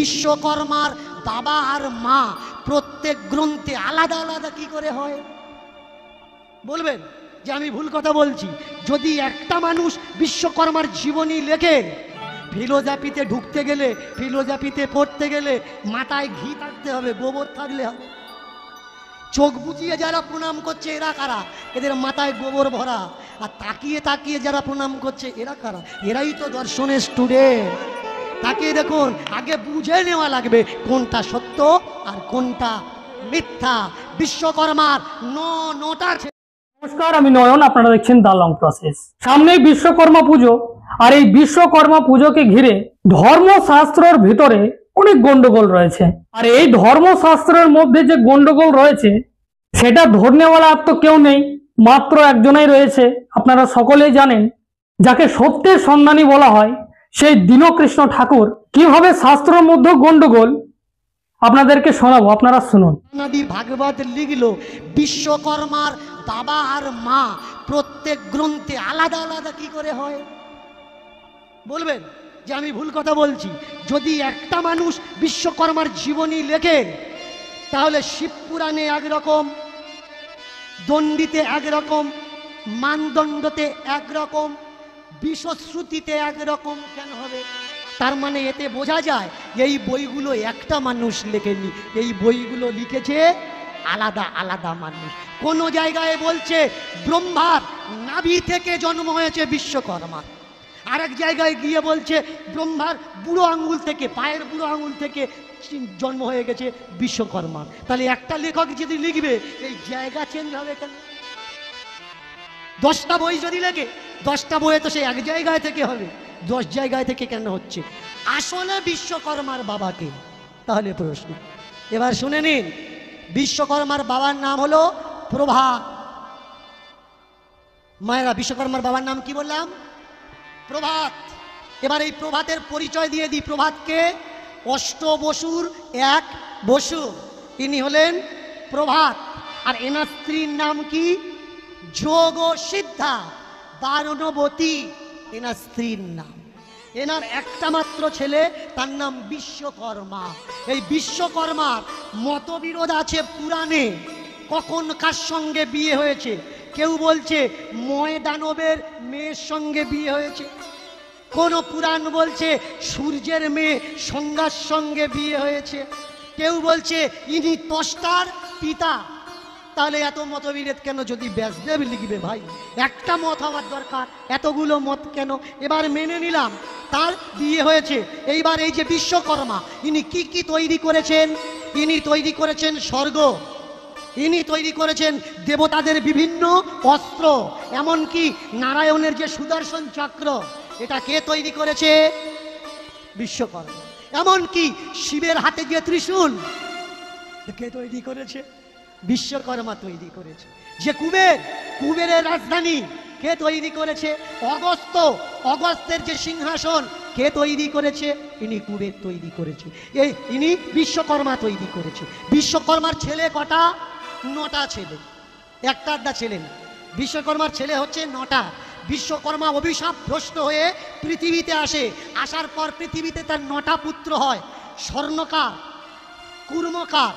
বিশ্বকর্মার বাবা আর মা প্রত্যেক গ্রন্থে আলাদা আলাদা কি করে হয়? বলবেন যে আমি ভুল কথা বলছি? যদি একটা মানুষ বিশ্বকর্মার জীবনী লেখে, ফিলোজফিতে ঢুকতে গেলে, ফিলোজফিতে পড়তে গেলে মাথায় ঘি থাকতে হবে, গোবর থাকলে হবে। চোখ বুঝিয়ে যারা প্রণাম করছে এরা কারা? এদের মাথায় গোবর ভরা। আর তাকিয়ে তাকিয়ে যারা প্রণাম করছে এরা কারা? এরাই তো দর্শনের স্টুডেন্ট। তাকিয়ে দেখুন, আগে বুঝে নেওয়া লাগবে কোনটা সত্য আর কোনটা মিথ্যা। বিশ্বকর্মার নটা। নমস্কার, আমি নয়ন, আপনারা দেখছেন দ্য লং প্রসেস। সামনেই বিশ্বকর্মা পুজো, আর এই বিশ্বকর্মা পুজোকে ঘিরে ধর্মশাস্ত্রের ভিতরে অনেক গন্ডগোল রয়েছে। আর এই ধর্মশাস্ত্রের মধ্যে যে গন্ডগোল রয়েছে সেটা ধরনেওয়ালা আর তো কেউ নেই, মাত্র একজনই রয়েছে। আপনারা সকলেই জানেন, যাকে সত্যের সন্ধানী বলা হয়, সেই দীনকৃষ্ণ ঠাকুর কিভাবে শাস্ত্রের মধ্যে গন্ডগোল আপনাদেরকে শোনাবো, আপনারা শুনুন। ভাগবত লিখলো বিশ্বকর্মার বাবা আর মা প্রত্যেক গ্রন্থে আলাদা আলাদা কি করে হয়? বলবেন যে আমি ভুল কথা বলছি? যদি একটা মানুষ বিশ্বকর্মার জীবনী লেখে, তাহলে শিবপুরাণে একরকম, দণ্ডিতে একরকম, মানদণ্ডতে একরকম, বিশ্বশ্রুতিতে একরকম কেন হবে? তার মানে এতে বোঝা যায় এই বইগুলো একটা মানুষ লেখেনি, এই বইগুলো লিখেছে আলাদা আলাদা মানুষ। কোন জায়গায় বলছে ব্রহ্মার নাভি থেকে জন্ম হয়েছে বিশ্বকর্মা, আরেক জায়গায় গিয়ে বলছে ব্রহ্মার বুড়ো আঙুল থেকে, পায়ের বুড়ো আঙুল থেকে জন্ম হয়ে গেছে বিশ্বকর্মা। তাহলে একটা লেখক যদি লিখবে, এই জায়গা চেঞ্জ হবে কেন? 10টা বই যদি লেখে, 10টা বইয়ে তো সেই এক জায়গায় থেকে হবে, 10 জায়গায় থেকে কেন হচ্ছে? আসলে বিশ্বকর্মার বাবাকে? তাহলে প্রশ্ন এবার শুনে নিন। বিশ্বকর্মার বাবার নাম হলো প্রভাত। মায়েরা, বিশ্বকর্মার বাবার নাম কি বললাম? প্রভাত। এবার এই প্রভাতের পরিচয় দিয়ে দিই। প্রভাতকে অষ্ট বসুর এক বসু, ইনি হলেন প্রভাত। আর এনার স্ত্রীর নাম কি? যোগ সিদ্ধা বারণবতী, এনার স্ত্রীর নাম। এনার একটা মাত্র ছেলে, তার নাম বিশ্বকর্মা। এই বিশ্বকর্মার মতবিরোধ আছে পুরাণে, কখন কার সঙ্গে বিয়ে হয়েছে। কেউ বলছে ময়দানবের মেয়ের সঙ্গে বিয়ে হয়েছে, কোন পুরাণ বলছে সূর্যের মেয়ে সংজ্ঞার সঙ্গে বিয়ে হয়েছে, কেউ বলছে ইনি ত্বষ্টার পিতা। তাহলে এত মতবিরোধ কেন? যদি ব্যাসদেব লিখবে ভাই, একটা মত হওয়ার দরকার, এতগুলো মত কেন? এবার মেনে নিলাম তার বিয়ে হয়েছে। এইবার এই যে বিশ্বকর্মা, ইনি কি কি তৈরি করেছেন? ইনি তৈরি করেছেন স্বর্গ, ইনি তৈরি করেছেন দেবতাদের বিভিন্ন অস্ত্র, এমনকি নারায়ণের যে সুদর্শন চক্র, এটা কে তৈরি করেছে? বিশ্বকর্মা। এমনকি শিবের হাতে যে ত্রিশূল, কে তৈরি করেছে? বিশ্বকর্মা তৈরি করেছে। যে কুবেরের রাজধানী কে তৈরি করেছে? অগস্ত্য, অগস্ত্যের যে সিংহাসন কে তৈরি করেছে? ইনি কুবের তৈরি করেছে, ইনি বিশ্বকর্মা তৈরি করেছে। বিশ্বকর্মার ছেলে কটা? 9টা ছেলে, একটা আধা ছেলে না। বিশ্বকর্মার ছেলে হচ্ছে 9টা। বিশ্বকর্মা অভিশাপগ্রস্ত হয়ে পৃথিবীতে আসে, আসার পর পৃথিবীতে তার 9টা পুত্র হয়। স্বর্ণকার, কুর্মকার,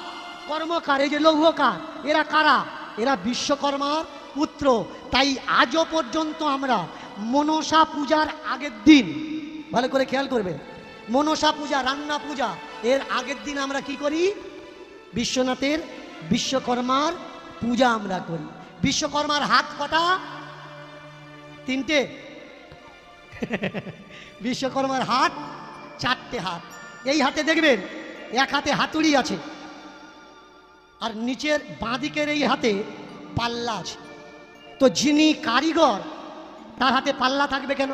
কর্মকার, এই যে লৌহকার, এরা কারা? এরা বিশ্বকর্মার পুত্র। তাই আজও পর্যন্ত আমরা মনসা পূজার আগের দিন, ভালো করে খেয়াল করবেন, মনসা পূজা, রান্না পূজা, এর আগের দিন আমরা কি করি? বিশ্বনাথের, বিশ্বকর্মার পূজা আমরা করি। বিশ্বকর্মার হাত কটা? 3টে। বিশ্বকর্মার হাত 4টে হাত। এই হাতে দেখবেন এক হাতে হাতুড়ি আছে, আর নিচের বাঁদিকের এই হাতে পাল্লা আছে। তো যিনি কারিগর, তার হাতে পাল্লা থাকবে কেন?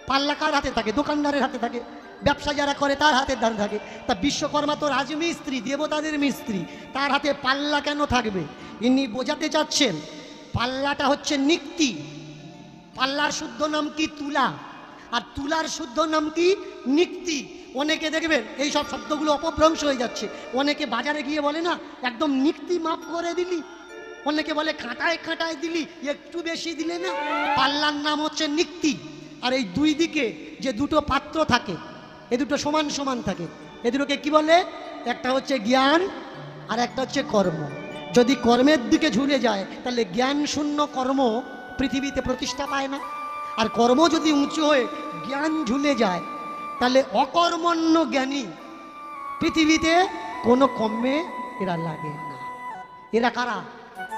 পাল্লা কার হাতে থাকে? দোকানদারের হাতে থাকে। ব্যবসা যারা করে তার হাতে দান থাকে। তা বিশ্বকর্মা তো রাজমিস্ত্রি, দেবতাদের মিস্ত্রি, তার হাতে পাল্লা কেন থাকবে? ইনি বোঝাতে চাচ্ছেন পাল্লাটা হচ্ছে নিক্তি। পাল্লার শুদ্ধ নাম কি? তুলা। আর তুলার শুদ্ধ নাম কি? নিক্তি। অনেকে দেখবেন এই সব শব্দগুলো অপভ্রংশ হয়ে যাচ্ছে। অনেকে বাজারে গিয়ে বলে না, একদম নিক্তি মাপ করে দিলি। অনেকে বলে কাঁটায় কাঁটায় দিলি, একটু বেশি দিলে না। পাল্লার নাম হচ্ছে নিক্তি। আর এই দুই দিকে যে দুটো পাত্র থাকে, এই দুটো সমান সমান থাকে, এ দুটোকে কি বলে? একটা হচ্ছে জ্ঞান আর একটা হচ্ছে কর্ম। যদি কর্মের দিকে ঝুলে যায় তাহলে জ্ঞান শূন্য কর্ম পৃথিবীতে প্রতিষ্ঠা পায় না। আর কর্ম যদি উঁচু হয়ে জ্ঞান ঝুলে যায় তাহলে অকর্মণ্য জ্ঞানী পৃথিবীতে কোনো কর্মে এরা লাগে না। এরা কারা?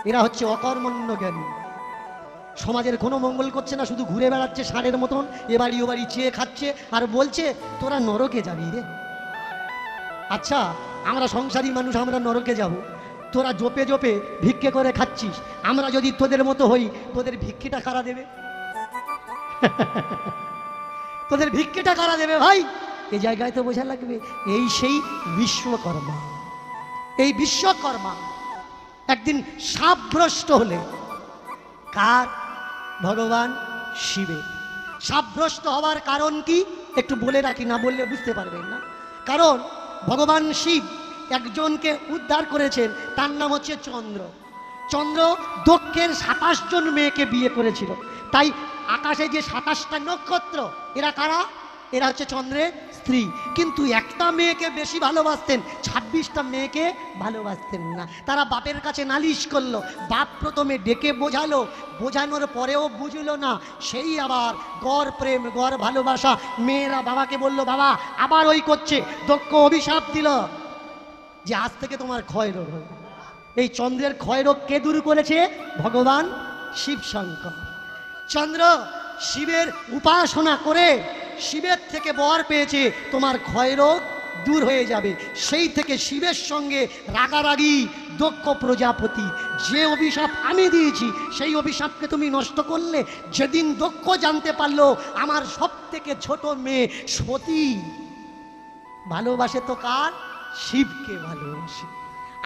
এরা হচ্ছে অকর্মণ্য জ্ঞানী। সমাজের কোনো মঙ্গল করছে না, শুধু ঘুরে বেড়াচ্ছে ষাঁড়ের মতন, এবাড়ি ওবাড়ি চেয়ে খাচ্ছে আর বলছে তোরা নরকে যাবি রে। আচ্ছা, আমরা সংসারী মানুষ, আমরা নরকে যাব, তোরা জোপে জোপে ভিক্ষে করে খাচ্ছিস, আমরা যদি তোদের মতো হই তোদের ভিক্ষেটা কারা দেবে? তোদের ভিক্ষেটা কারা দেবে ভাই? এই জায়গায় তো বোঝা লাগবে এই সেই বিশ্বকর্মা। এই বিশ্বকর্মা একদিন সাপভ্রষ্ট হলে কার? ভগবান শিবের। সাপভ্রষ্ট হওয়ার কারণ কি একটু বলে রাখি, না বললে বুঝতে পারবেন না। কারণ ভগবান শিব একজনকে উদ্ধার করেছেন, তার নাম হচ্ছে চন্দ্র। চন্দ্র দক্ষের 27 জন মেয়েকে বিয়ে করেছিল। তাই আকাশে যে 27টা নক্ষত্র, এরা কারা? এরা হচ্ছে চন্দ্রের স্ত্রী। কিন্তু একটা মেয়েকে বেশি ভালোবাসতেন, 26টা মেয়েকে ভালোবাসতেন না। তারা বাপের কাছে নালিশ করলো, বাপ প্রথমে ডেকে বোঝালো, বোঝানোর পরেও বুঝলো না, সেই আবার গড় প্রেম গড় ভালোবাসা। মেয়েরা বাবাকে বলল, বাবা আবার ওই করছে। দক্ষ অভিশাপ দিল যে আজ থেকে তোমার ক্ষয় রোগ হবে। এই চন্দ্রের ক্ষয় রোগ কে দূর করেছে? ভগবান শিব শঙ্কর। চন্দ্র শিবের উপাসনা করে শিবের থেকে বর পেয়েছে, তোমার ক্ষয় রোগ দূর হয়ে যাবে। সেই থেকে শিবের সঙ্গে রাগারাগি দক্ষ প্রজাপতি। যে অভিশাপ আমি দিয়েছি সেই অভিশাপকে তুমি নষ্ট করলে। যেদিন দক্ষ জানতে পারলো আমার সব থেকে ছোট মেয়ে সতী ভালোবাসে তো কার? শিবকে ভালোবাসে,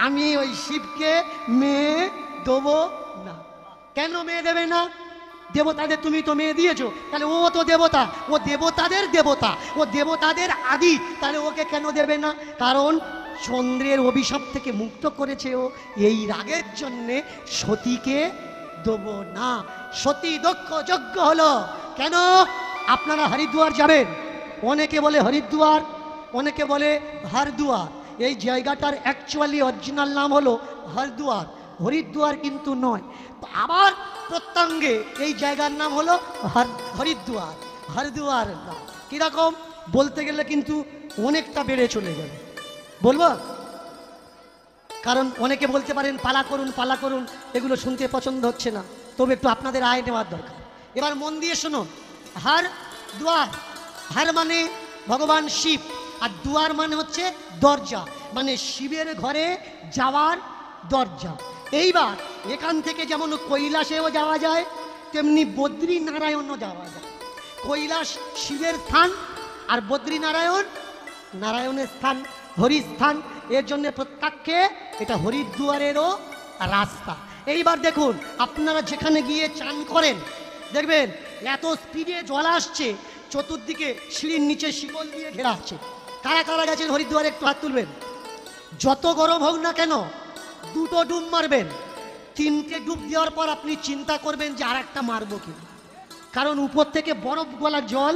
আমি ওই শিবকে মেয়ে দেবো না। কেন মেয়ে দেবে না? দেবতাদের তুমি তো মেয়ে দিয়েছো, তাহলে ও তো দেবতা, ও দেবতাদের দেবতা, ও দেবতাদের আদি, তাহলে ওকে কেন দেবে না? কারণ চন্দ্রের অভিশাপ থেকে মুক্ত করেছে ও। এই রাগের জন্যে সতীকে দেব না। সতী দক্ষ যজ্ঞ হলো। কেন? আপনারা হরিদ্বার যাবেন, অনেকে বলে হরিদ্বার, অনেকে বলে হরদুয়ার। এই জায়গাটার অ্যাকচুয়ালি অরিজিনাল নাম হলো হরদুয়ার, হরিদ্বার কিন্তু নয়। আবার প্রত্যঙ্গে এই জায়গার নাম হলো হরিদ্বার, হরদুয়ার না। কিরকম বলতে গেলে কিন্তু অনেকটা বেড়ে চলে যাবে, বলবো? কারণ অনেকে বলতে পারেন পালা করুন পালা করুন, এগুলো শুনতে পছন্দ হচ্ছে না, তবে একটু আপনাদের আয় নেওয়ার দরকার। এবার মন দিয়ে শুনুন, হর দুয়ার। হর মানে ভগবান শিব, আর দুয়ার মানে হচ্ছে দরজা, মানে শিবের ঘরে যাওয়ার দরজা। এইবার এখান থেকে যেমন কৈলাসেও যাওয়া যায়, তেমনি বদ্রীনারায়ণও যাওয়া যায়। কৈলাস শিবের স্থান, আর বদ্রীনারায়ণ নারায়ণের স্থান, হরিস্থান। এর জন্য প্রত্যেককে এটা হরিদ্বারেরও রাস্তা। এইবার দেখুন, আপনারা যেখানে গিয়ে চান করেন দেখবেন এত স্পিডে জল আসছে, চতুর্দিকে সিঁড়ির নিচে শিকল দিয়ে ঘেরা আছে। কারা কারা গেছেন হরিদ্বারে একটু হাত তুলবেন। যত গরম হোক না কেন, দুটো ডুব মারবেন। 3টে ডুব দেওয়ার পর আপনি চিন্তা করবেন যে আর একটা মারবো কি, কারণ উপর থেকে বরফ গলা জল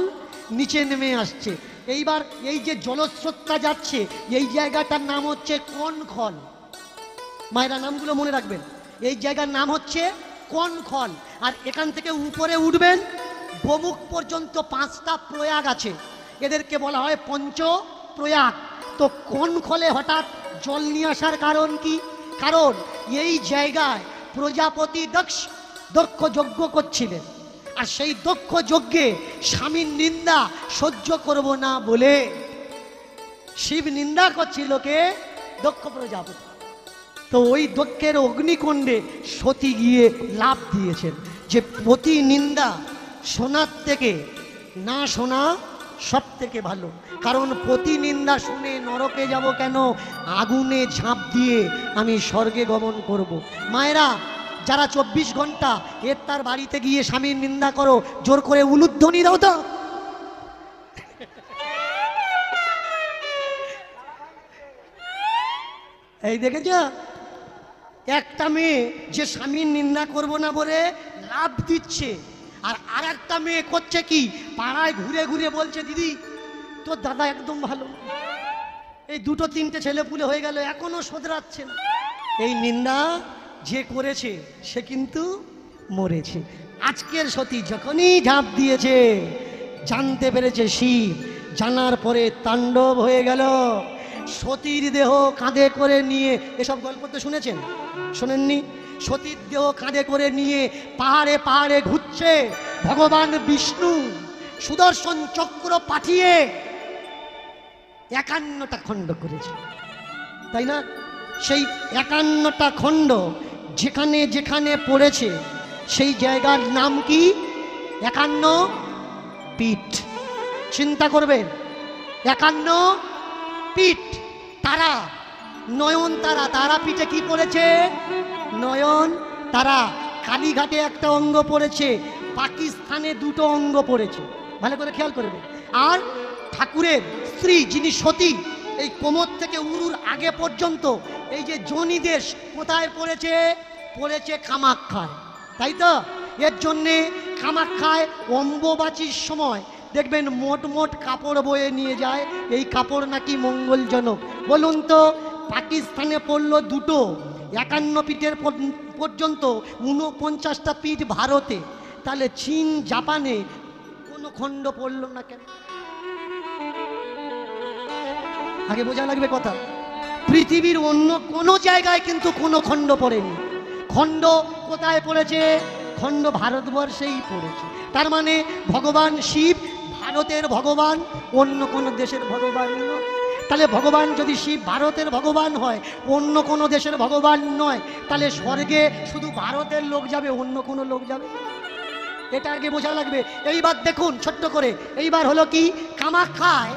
নিচে নেমে আসছে। এইবার এই যে জলস্রোতটা যাচ্ছে, এই জায়গাটার নাম হচ্ছে কনখল। মায়েরা নামগুলো মনে রাখবেন, এই জায়গার নাম হচ্ছে কনখল। আর এখান থেকে উপরে উঠবেন, গোমুখ পর্যন্ত 5টা প্রয়াগ আছে, এদেরকে বলা হয় পঞ্চ প্রয়াগ। তো কনখলে হঠাৎ জল নিয়ে আসার কারণ কি? কারণ এই জায়গায় প্রজাপতি দক্ষ যজ্ঞ করছিলেন, আর সেই দক্ষ যজ্ঞে স্বামীর নিন্দা সহ্য করব না বলে শিব নিন্দা করছিল কে? দক্ষ প্রজাপতি। তো ওই দক্ষের অগ্নিকুণ্ডে সতী গিয়ে লাভ দিয়েছেন যে প্রতি নিন্দা শোনার থেকে না শোনা সব থেকে ভালো। কারণ প্রতি নিন্দা শুনে নরকে যাব কেন, আগুনে ঝাঁপ দিয়ে আমি স্বর্গে গমন করব। মায়েরা যারা 24 ঘন্টা এর তার বাড়িতে গিয়ে স্বামীর নিন্দা করো, জোর করে উলুধ্বনি দাও তো। এই দেখেছ, একটা মেয়ে যে স্বামীর নিন্দা করব না বলে লাভ দিচ্ছে, আর একটা মেয়ে করছে কি, পাড়ায় ঘুরে ঘুরে বলছে দিদি তোর দাদা একদম ভালো, এই দুটো তিনটে ছেলে পুলে হয়ে গেল, এখনো শোধরাচ্ছে না। এই নিন্দা যে করেছে সে কিন্তু মরেছে। আজকের সতী যখনই ঝাঁপ দিয়েছে, জানতে পেরেছে শিব, জানার পরে তাণ্ডব হয়ে গেল। সতীর দেহ কাঁধে করে নিয়ে, এসব গল্প তো শুনেছেন, শোনেননি? সতীর দেহ কাঁধে করে নিয়ে পাহাড়ে পাহাড়ে ঘুরছে ভগবান বিষ্ণু, সুদর্শন চক্র পাঠিয়ে 51টা খণ্ড করেছে, তাই না? সেই 51টা খণ্ড যেখানে যেখানে পড়েছে সেই জায়গার নাম কি? 51 পীঠ। চিন্তা করবেন, 51 পীঠ। তারা, নয়ন তারা, তারাপীঠে কি পড়েছে? নয়ন তারা। কালীঘাটে একটা অঙ্গ পড়েছে, পাকিস্তানে 2টো অঙ্গ পড়েছে, ভালো করে খেয়াল করবে। আর ঠাকুরের স্ত্রী যিনি সতী, এই কোমর থেকে উরুর আগে পর্যন্ত এই যে যোনি দেশ কোথায় পড়েছে? পড়েছে কামাখ্যায়, তাই তো? এর জন্যে কামাখ্যায় অম্বুবাচীর সময় দেখবেন মোট মোট কাপড় বয়ে নিয়ে যায়, এই কাপড় নাকি মঙ্গলজনক। বলুন তো, পাকিস্তানে পড়লো 2টো, 51 পীঠের পর্যন্ত 49টা পীঠ ভারতে, তাহলে চীন জাপানে কোনো খণ্ড পড়লো না কেন? আগে বোঝা লাগবে কথা। পৃথিবীর অন্য কোনো জায়গায় কিন্তু কোনো খণ্ড পড়েনি। খণ্ড কোথায় পড়েছে? খণ্ড ভারতবর্ষেই পড়েছে। তার মানে ভগবান শিব ভারতের ভগবান, অন্য কোনো দেশের ভগবান নয়। তাহলে ভগবান যদি শিব ভারতের ভগবান হয়, অন্য কোনো দেশের ভগবান নয়, তাহলে স্বর্গে শুধু ভারতের লোক যাবে, অন্য কোনো লোক যাবে? এটা আগে বোঝা লাগবে। এইবার দেখুন ছোট্ট করে, এইবার হলো কি, কামাখ্যায়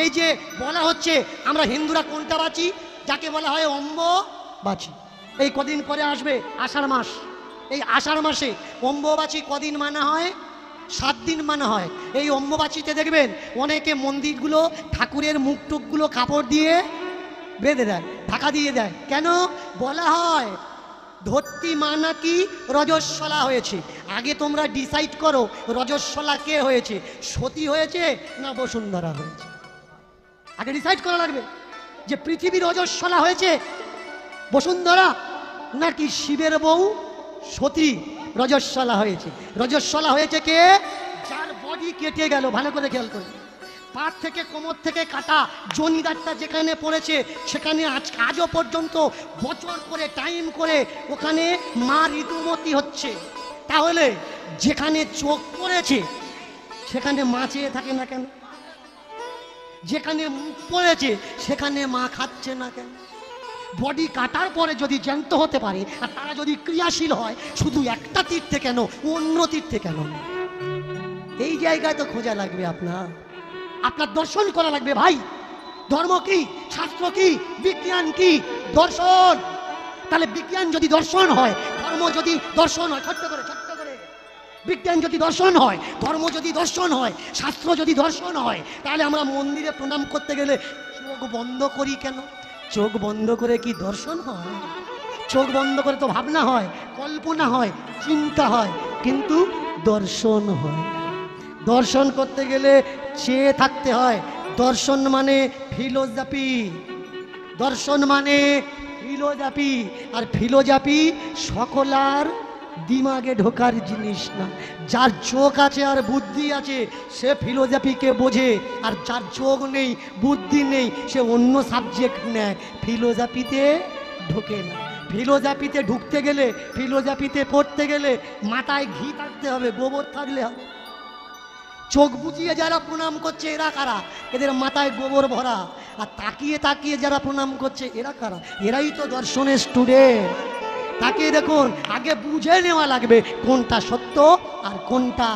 এই যে বলা হচ্ছে, আমরা হিন্দুরা কোনটা বাঁচি? যাকে বলা হয় অম্বুবাচী। এই কদিন পরে আসবে আষাঢ় মাস, এই আষাঢ় মাসে অম্বুবাচী কদিন মানা হয়? 7 দিন মানা হয়। এই অম্বুবাচীতে দেখবেন অনেকে মন্দিরগুলো ঠাকুরের মুখটুকগুলো কাপড় দিয়ে বেঁধে দেয়, ঢাকা দিয়ে দেয়। কেন? বলা হয় ধরতি মা নাকি রজস্বলা হয়েছে। আগে তোমরা ডিসাইড করো রজস্বলা কে হয়েছে, সতী হয়েছে না বসুন্ধরা হয়েছে? আগে ডিসাইড করা লাগবে যে পৃথিবীর রজস্বলা হয়েছে বসুন্ধরা, নাকি শিবের বউ সতী রজস্বলা হয়েছে? রজস্বলা হয়েছে কে? যার বডি কেটে গেল। ভালো করে খেয়াল করে, পা থেকে কোমর থেকে কাটা জনিদারটা যেখানে পড়েছে, সেখানে আজও পর্যন্ত বছর করে টাইম করে ওখানে মা ঋতুমতী হচ্ছে। তাহলে যেখানে চোখ পড়েছে সেখানে মা চেয়ে থাকে না কেন? যেখানে মুখ পড়েছে সেখানে মা খাচ্ছে না কেন? বডি কাটার পরে যদি জ্যান্ত হতে পারে আর তারা যদি ক্রিয়াশীল হয়, শুধু একটা তীর্থে কেন, অন্য তীর্থে কেন? এই জায়গায় তো খোঁজা লাগবে, আপনার দর্শন করা লাগবে ভাই। ধর্ম কি, শাস্ত্র কি, বিজ্ঞান কি? দর্শন। তাহলে বিজ্ঞান যদি দর্শন হয়, ধর্ম যদি দর্শন হয়, ছোট্ট করে বিজ্ঞান যদি দর্শন হয়, ধর্ম যদি দর্শন হয়, শাস্ত্র যদি দর্শন হয়, তাহলে আমরা মন্দিরে প্রণাম করতে গেলে চোখ বন্ধ করি কেন? চোখ বন্ধ করে কি দর্শন হয়? চোখ বন্ধ করে তো ভাবনা হয়, কল্পনা হয়, চিন্তা হয়, কিন্তু দর্শন হয়। দর্শন করতে গেলে চেয়ে থাকতে হয়। দর্শন মানে ফিলোজফি, দর্শন মানে ফিলোজফি। আর ফিলোজফি সকলার দিমাগে ঢোকার জিনিস না। যার চোখ আছে আর বুদ্ধি আছে সে ফিলোজফিকে বোঝে, আর যার চোখ নেই, বুদ্ধি নেই, সে অন্য সাবজেক্ট নেয়, ফিলোজফিতে ঢোকে না। ফিলোজফিতে ঢুকতে গেলে, ফিলোজফিতে পড়তে গেলে মাথায় ঘি থাকতে হবে, গোবর থাকলে হবে। চোখ বুঝিয়ে যারা প্রণাম করছে এরা কারা? এদের মাথায় গোবর ভরা। আর তাকিয়ে তাকিয়ে যারা প্রণাম করছে এরা কারা? এরাই তো দর্শনের স্টুডেন্ট। তাকিয়ে দেখুন, আগে বুঝে নেওয়া লাগবে কোনটা সত্য আর কোনটা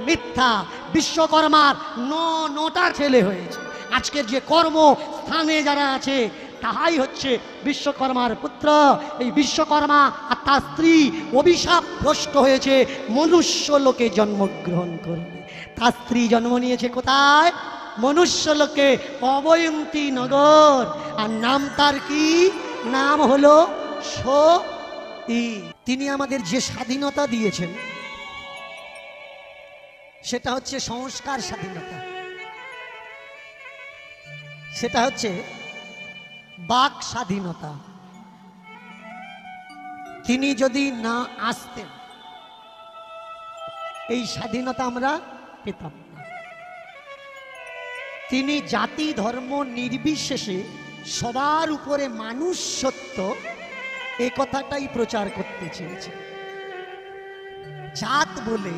মিথ্যা। বিশ্বকর্মার 9টা ছেলে হয়েছে। আজকের যে কর্ম স্থানে যারা আছে তাহাই হচ্ছে বিশ্বকর্মার পুত্র। এই বিশ্বকর্মা আর তার স্ত্রী অভিশাপ ভ্রষ্ট হয়েছে, মনুষ্য লোকে জন্মগ্রহণ করবে। তার স্ত্রী জন্ম নিয়েছে কোথায়? মনুষ্য লোকে, অবয়ন্তী নগর। আর নাম তার কি? নাম হলো সতী। তিনি আমাদের যে স্বাধীনতা দিয়েছেন সেটা হচ্ছে সংস্কার স্বাধীনতা। সেটা হচ্ছে বাক স্বাধীনতা, তিনি যদি না আসতেন এই স্বাধীনতা আমরা পেতাম না। তিনি জাতি ধর্ম নির্বিশেষে সবার উপরে মানুষ সত্য এ কথাটাই প্রচার করতে চেয়েছেন। জাত বলে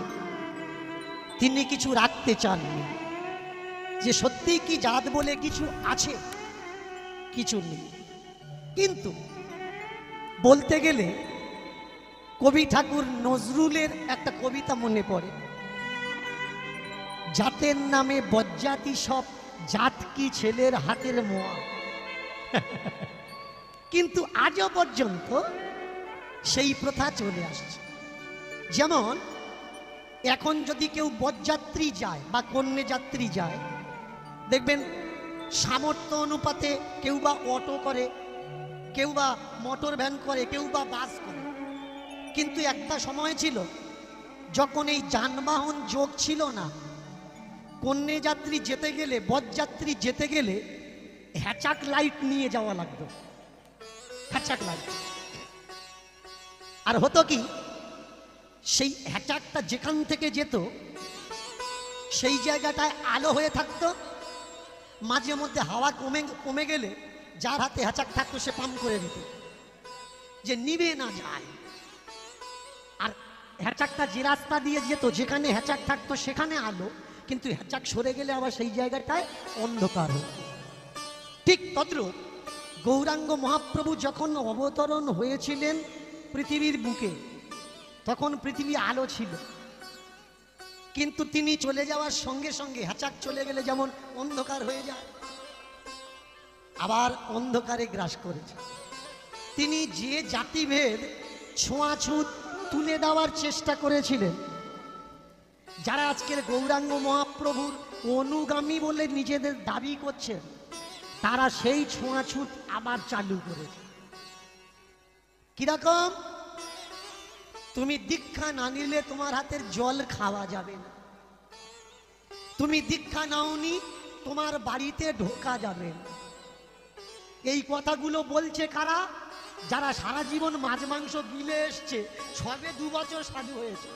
তিনি কিছু রাখতে চাননি, যে সত্যি কি জাত বলে কিছু আছে, কিছু নেই। কিন্তু বলতে গেলে কবি ঠাকুর নজরুলের একটা কবিতা মনে পড়ে, জাতের নামে বজ্জাতি সব, জাত কি ছেলের হাতের মোয়া। কিন্তু আজও পর্যন্ত সেই প্রথা চলে আসছে। যেমন এখন যদি কেউ বরযাত্রী যায় বা কন্যাযাত্রী যায়, দেখবেন সামর্থ্য অনুপাতে কেউ বা অটো করে, কেউ বা মোটর ভ্যান করে, কেউ বা বাস করে। কিন্তু একটা সময় ছিল যখন এই যানবাহন যোগ ছিল না, কন্যাযাত্রী যেতে গেলে, বরযাত্রী যেতে গেলে হ্যাচাক লাইট নিয়ে যাওয়া লাগতো, হ্যাচাক লাইট। আর হতো কি, সেই হ্যাচাকটা যেখান থেকে যেত সেই জায়গাটায় আলো হয়ে থাকতো, মাঝে মধ্যে হাওয়া কমে গেলে যার হাতে হ্যাচাক থাকতো সে পাম্প করে দিত যে নিভে না যায়। আর হ্যাচাকটা যে রাস্তা দিয়ে যেত, যেখানে হ্যাচাক থাকতো সেখানে আলো, কিন্তু হ্যাচাক সরে গেলে আবার সেই জায়গাটায় অন্ধকার হতো। ঠিক তদ্রূপ গৌরাঙ্গ মহাপ্রভু যখন অবতরণ হয়েছিলেন পৃথিবীর বুকে, তখন পৃথিবী আলো ছিল, কিন্তু তিনি চলে যাওয়ার সঙ্গে সঙ্গে হ্যাচাক চলে গেলে যেমন অন্ধকার হয়ে যায়, আবার অন্ধকারে গ্রাস করেছে। তিনি যে জাতিভেদ ছোঁয়াছুত তুলে দেওয়ার চেষ্টা করেছিলেন, যারা আজকের গৌরাঙ্গ মহাপ্রভুর অনুগামী বলে নিজেদের দাবি করছেন, তারা সেই ছোঁয়াছুত আবার চালু করেছে। কিরকম? তুমি দীক্ষা না নিলে তোমার হাতের জল খাওয়া যাবে না, তুমি দীক্ষা নাওনি তোমার বাড়িতে ঢোকা যাবে না। এই কথাগুলো বলছে কারা? যারা সারা জীবন মাছ মাংস গিলে এসছে, সবে 2 বছর সাধু হয়েছে,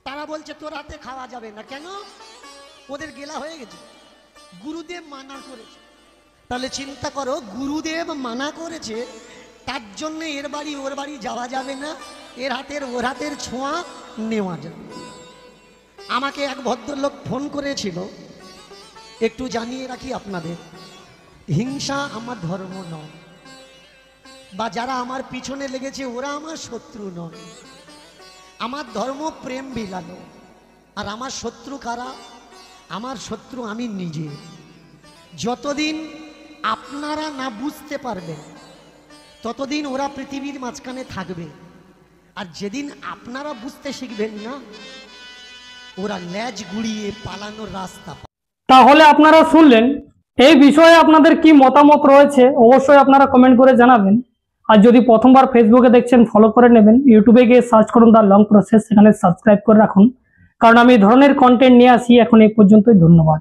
তারা বলছে তোর হাতে খাওয়া যাবে না। কেন? ওদের গেলা হয়ে গেছে, গুরুদেব মানা করেছে। তাহলে চিন্তা করো, গুরুদেব মানা করেছে, তার জন্য এর বাড়ি ওর বাড়ি যাওয়া যাবে না, এর হাতের ওর হাতের ছোঁয়া নেওয়া যাবে। আমাকে এক ভদ্রলোক ফোন করেছিল, একটু জানিয়ে রাখি আপনাদের, হিংসা আমার ধর্ম নয়, বা যারা আমার পিছনে লেগেছে ওরা আমার শত্রু নয়। আমার ধর্ম প্রেম বিলানো। আর আমার শত্রু কারা? আমার শত্রু আমি নিজে। যতদিন আপনারা না বুঝতে পারবেন ততদিন ওরা পৃথিবীর মাঝখানে থাকবে, আর যেদিন আপনারা বুঝতে শিখবেন না, ওরা ল্যাজ গুড়িয়ে পালানোর রাস্তা। তাহলে আপনারা শুনলেন, এই বিষয়ে আপনাদের কি মতামত রয়েছে অবশ্যই আপনারা কমেন্ট করে জানাবেন। আর যদি প্রথমবার ফেসবুকে দেখছেন ফলো করে নেবেন, ইউটিউবে গিয়ে সার্চ করুন দ্য লং প্রসেস, সেখানে সাবস্ক্রাইব করে রাখুন, কারণ আমি এই ধরনের কন্টেন্ট নিয়ে আসি। এখন এই পর্যন্তই, ধন্যবাদ।